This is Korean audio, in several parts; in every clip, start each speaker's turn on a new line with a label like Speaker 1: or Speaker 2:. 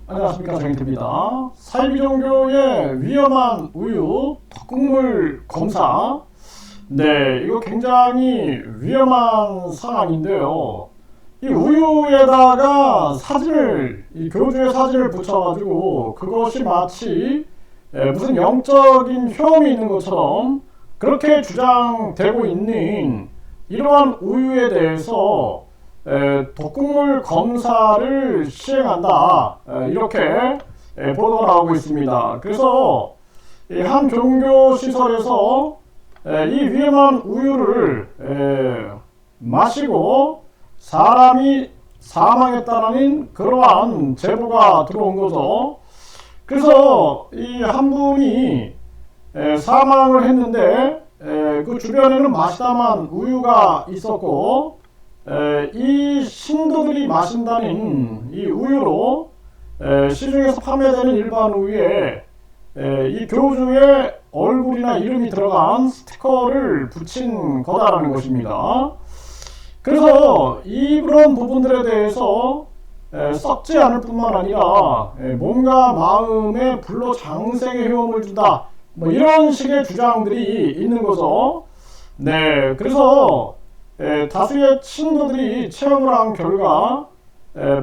Speaker 1: 안녕하십니까, 정인태입니다. 사이비종교의 위험한 우유 덕국물 검사. 네, 이거 굉장히 위험한 상황인데요. 이 우유에다가 사진을, 이 교주의 사진을 붙여가지고 그것이 마치 무슨 영적인 효험이 있는 것처럼 그렇게 주장되고 있는 이러한 우유에 대해서 덕국물 검사를 시행한다, 이렇게 보도가 나오고 있습니다. 그래서 한 종교 시설에서 이 위험한 우유를 마시고 사람이 사망했다는 그러한 제보가 들어온 거죠. 그래서 이 한 분이 사망을 했는데 그 주변에는 마시다만 우유가 있었고, 이 신도들이 마신다는 이 우유로 시중에서 판매되는 일반 우유에 이 교주의 얼굴이나 이름이 들어간 스티커를 붙인 거다라는 것입니다. 그래서 이런 부분들에 대해서 썩지 않을 뿐만 아니라 몸과 마음에 불로 장생의 효험을 준다, 뭐 이런 식의 주장들이 있는 거죠. 네, 그래서 다수의 신도들이 체험을 한 결과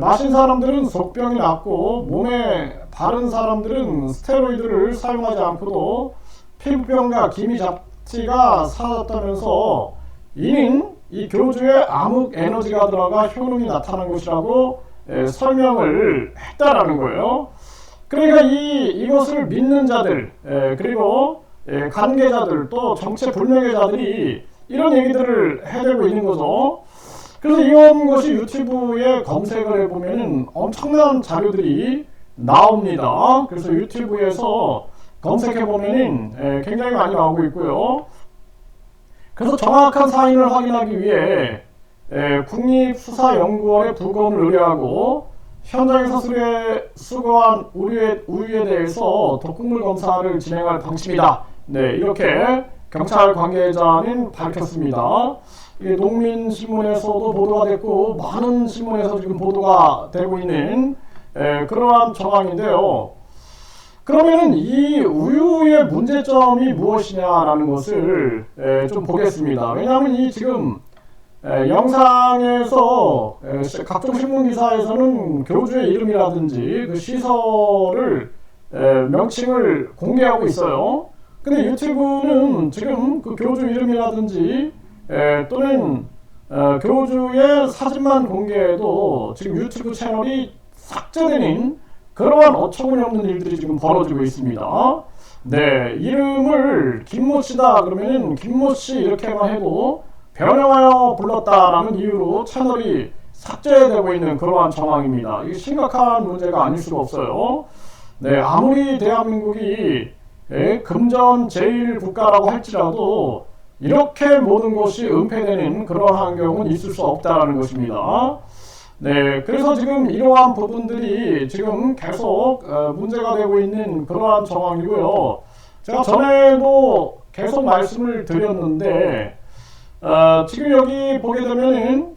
Speaker 1: 마신 사람들은 속병이 낫고 몸에 바른 사람들은 스테로이드를 사용하지 않고도 피부병과 기미 잡티가 사라졌다면서 이는 이 교주의 암흑 에너지가 들어가 효능이 나타난 것이라고 설명을 했다라는 거예요. 그러니까 이것을 믿는 자들, 그리고 관계자들, 또 정체 불명의 자들이 이런 얘기들을 해대고 있는 거죠. 그래서 이런 것이 유튜브에 검색을 해보면 엄청난 자료들이 나옵니다. 그래서 유튜브에서 검색해보면 굉장히 많이 나오고 있고요. 그래서 정확한 사인을 확인하기 위해 국립수사연구원의 부검을 의뢰하고 현장에서 수거한 우유에 대해서 덕국물 검사를 진행할 방침이다. 네, 이렇게 경찰 관계자는 밝혔습니다. 이게 농민신문에서도 보도가 됐고 많은 신문에서 지금 보도가 되고 있는 그러한 정황인데요. 그러면 이 우유의 문제점이 무엇이냐라는 것을 좀 보겠습니다. 왜냐하면 이 지금 영상에서 각종 신문 기사에서는 교주의 이름이라든지 그 시설을 명칭을 공개하고 있어요. 근데 유튜브는 지금 그 교주 이름이라든지 또는 교주의 사진만 공개해도 지금 유튜브 채널이 삭제되는 그러한 어처구니없는 일들이 지금 벌어지고 있습니다. 네, 이름을 김모씨다 그러면은 김모씨 이렇게만 해도 변형하여 불렀다라는 이유로 채널이 삭제되고 있는 그러한 정황입니다. 이게 심각한 문제가 아닐 수가 없어요. 네, 아무리 대한민국이 금전 제일 국가라고 할지라도 이렇게 모든 것이 은폐되는 그러한 경우는 있을 수 없다라는 것입니다. 네, 그래서 지금 이러한 부분들이 지금 계속 문제가 되고 있는 그러한 정황이고요. 제가 전에도 계속 말씀을 드렸는데 지금 여기 보게 되면은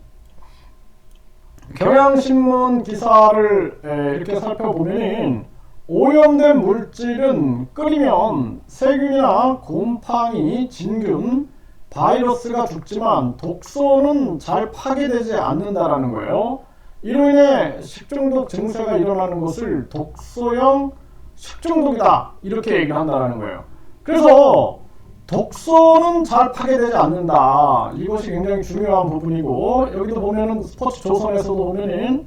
Speaker 1: 경향신문 기사를 이렇게 살펴보면은 오염된 물질은 끓이면 세균이나 곰팡이, 진균, 바이러스가 죽지만 독소는 잘 파괴되지 않는다라는 거예요. 이로 인해 식중독 증세가 일어나는 것을 독소형 식중독이다, 이렇게 얘기를 한다는 거예요. 그래서 독소는 잘 파괴되지 않는다, 이것이 굉장히 중요한 부분이고, 여기도 보면은 스포츠 조선에서도 보면은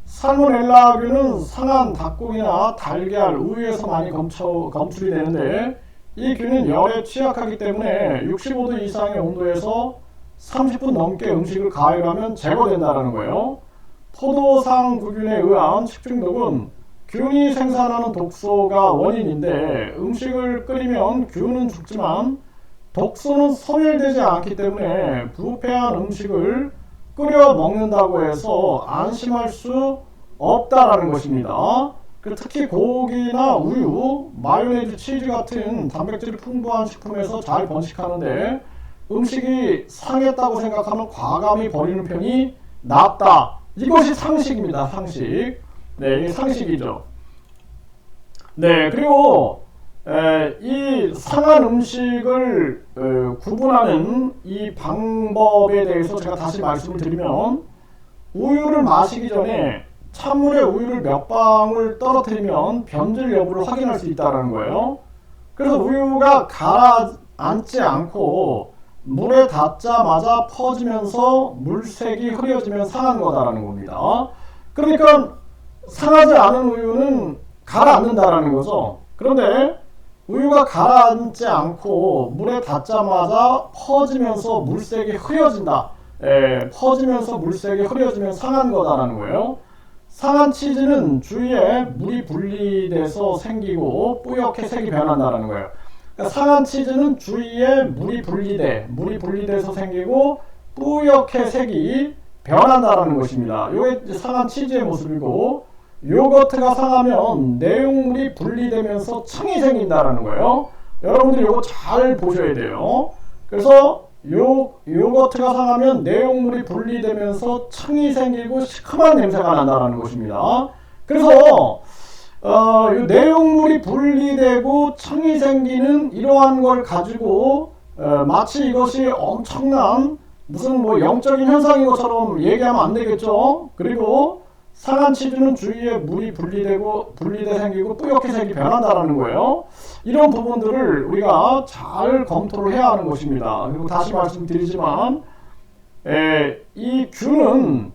Speaker 1: 살모넬라균은 상한 닭고기나 달걀, 우유에서 많이 검출이 되는데 이 균은 열에 취약하기 때문에 65도 이상의 온도에서 30분 넘게 음식을 가열하면 제거된다는 거예요. 포도상구균에 의한 식중독은 균이 생산하는 독소가 원인인데 음식을 끓이면 균은 죽지만 독소는 소멸되지 않기 때문에 부패한 음식을 끓여 먹는다고 해서 안심할 수 없다라는 것입니다. 특히 고기나 우유, 마요네즈, 치즈 같은 단백질이 풍부한 식품에서 잘 번식하는데 음식이 상했다고 생각하면 과감히 버리는 편이 낫다. 이것이 상식입니다. 상식. 네, 이게 상식이죠. 네, 그리고 이 상한 음식을 구분하는 이 방법에 대해서 제가 다시 말씀을 드리면, 우유를 마시기 전에 찬물에 우유를 몇 방울 떨어뜨리면 변질 여부를 확인할 수 있다는 거예요. 그래서 우유가 가라앉지 않고 물에 닿자마자 퍼지면서 물색이 흐려지면 상한 거다라는 겁니다. 그러니까 상하지 않은 우유는 가라앉는다라는 거죠. 그런데 우유가 가라앉지 않고 물에 닿자마자 퍼지면서 물색이 흐려진다. 퍼지면서 물색이 흐려지면 상한 거다라는 거예요. 상한 치즈는 주위에 물이 분리돼서 생기고 뿌옇게 색이 변한다는 거예요. 그러니까 상한 치즈는 주위에 물이 분리돼서 생기고 뿌옇게 색이 변한다는 것입니다. 이게 상한 치즈의 모습이고, 요거트가 상하면 내용물이 분리되면서 층이 생긴다는 거예요. 여러분들이 이거 잘 보셔야 돼요. 그래서 요거트가 상하면 내용물이 분리되면서 층이 생기고 시큼한 냄새가 난다는 것입니다. 그래서 내용물이 분리되고 층이 생기는 이러한 걸 가지고 마치 이것이 엄청난 무슨 뭐 영적인 현상인 것처럼 얘기하면 안 되겠죠. 그리고 상한 치즈는 주위에 물이 분리돼 생기고 뿌옇게 색이 변한다는 거예요. 이런 부분들을 우리가 잘 검토를 해야 하는 것입니다. 그리고 다시 말씀드리지만, 이 균은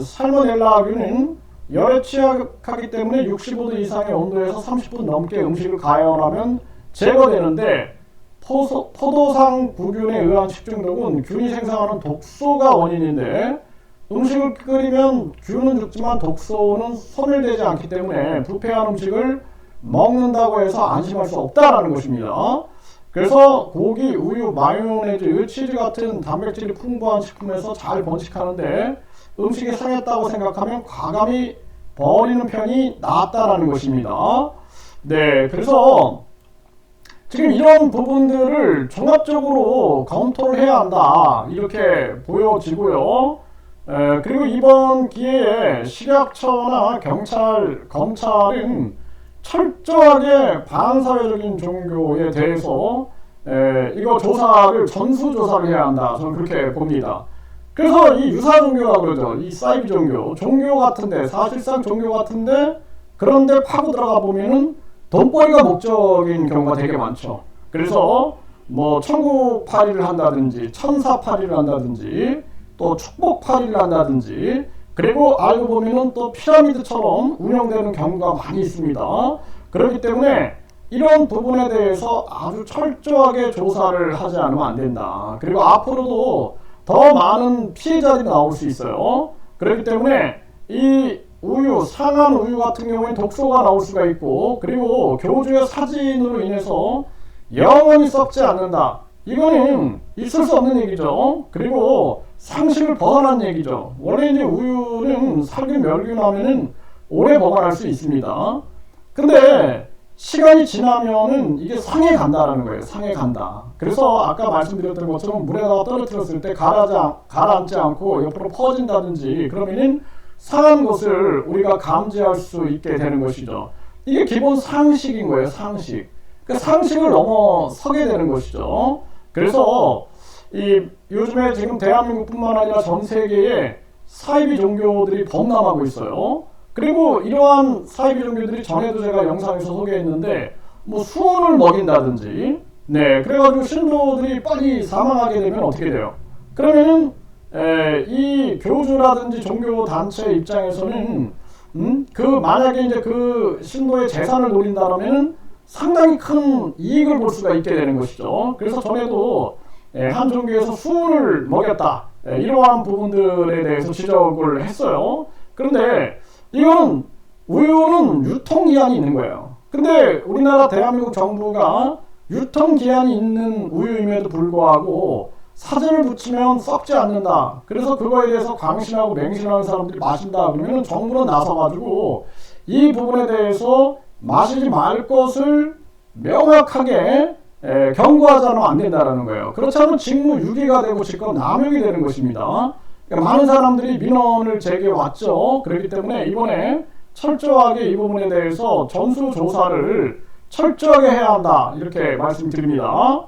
Speaker 1: 살모넬라균은 열에 취약하기 때문에 65도 이상의 온도에서 30분 넘게 음식을 가열하면 제거되는데, 포도상 구균에 의한 식중독은 균이 생성하는 독소가 원인인데, 음식을 끓이면 균은 죽지만 독소는 소멸되지 않기 때문에 부패한 음식을 먹는다고 해서 안심할 수 없다라는 것입니다. 그래서 고기, 우유, 마요네즈, 치즈 같은 단백질이 풍부한 식품에서 잘 번식하는데, 음식이 상했다고 생각하면 과감히 버리는 편이 낫다라는 것입니다. 네, 그래서 지금 이런 부분들을 종합적으로 검토를 해야 한다, 이렇게 보여지고요. 그리고 이번 기회에 식약처나 경찰, 검찰은 철저하게 반사회적인 종교에 대해서 이거 전수조사를 해야 한다, 저는 그렇게 봅니다. 그래서 이 유사종교라고 그러죠. 이 사이비 종교 같은데, 사실상 종교 같은데, 그런데 파고 들어가 보면은 돈벌이가 목적인 경우가 되게 많죠. 그래서 뭐 천국팔이를 한다든지 천사팔이를 한다든지 또 축복팔이를 한다든지, 그리고 알고 보면은 또 피라미드처럼 운영되는 경우가 많이 있습니다. 그렇기 때문에 이런 부분에 대해서 아주 철저하게 조사를 하지 않으면 안 된다. 그리고 앞으로도 더 많은 피해자들이 나올 수 있어요. 그렇기 때문에 이 우유, 상한 우유 같은 경우에 독소가 나올 수가 있고, 그리고 교주의 사진으로 인해서 영원히 썩지 않는다, 이거는 있을 수 없는 얘기죠. 그리고 상식을 벗어난 얘기죠. 원래 이제 우유는 살균, 멸균하면은 오래 보관할 수 있습니다. 근데 시간이 지나면은 이게 상해 간다라는 거예요. 상해 간다. 그래서 아까 말씀드렸던 것처럼 물에다가 떨어뜨렸을 때 가라앉지 않고 옆으로 퍼진다든지 그러면은 상한 것을 우리가 감지할 수 있게 되는 것이죠. 이게 기본 상식인 거예요. 상식. 그 상식을 넘어서게 되는 것이죠. 그래서 요즘에 지금 대한민국뿐만 아니라 전 세계에 사이비 종교들이 범람하고 있어요. 그리고 이러한 사이비 종교들이 전에도 제가 영상에서 소개했는데, 뭐 수원을 먹인다든지, 네, 그래가지고 신도들이 빨리 사망하게 되면 어떻게 돼요? 그러면은 이 교주라든지 종교 단체 입장에서는 만약에 이제 그 신도의 재산을 노린다면은 상당히 큰 이익을 볼 수가 있게 되는 것이죠. 그래서 전에도 한 종교에서 수은을 먹였다, 이러한 부분들에 대해서 지적을 했어요. 그런데 이거는 우유는 유통기한이 있는 거예요. 근데 우리나라 대한민국 정부가 유통기한이 있는 우유임에도 불구하고 사진을 붙이면 썩지 않는다, 그래서 그거에 대해서 광신하고 맹신하는 사람들이 마신다 그러면 정부는 나서가지고 이 부분에 대해서 마시지 말 것을 명확하게 경고하지 않으면 안 된다는 거예요. 그렇지 않으면 직무유기가 되고 직권남용이 되는 것입니다. 그러니까 많은 사람들이 민원을 제기해 왔죠. 그렇기 때문에 이번에 철저하게 이 부분에 대해서 전수조사를 철저하게 해야 한다, 이렇게 말씀드립니다.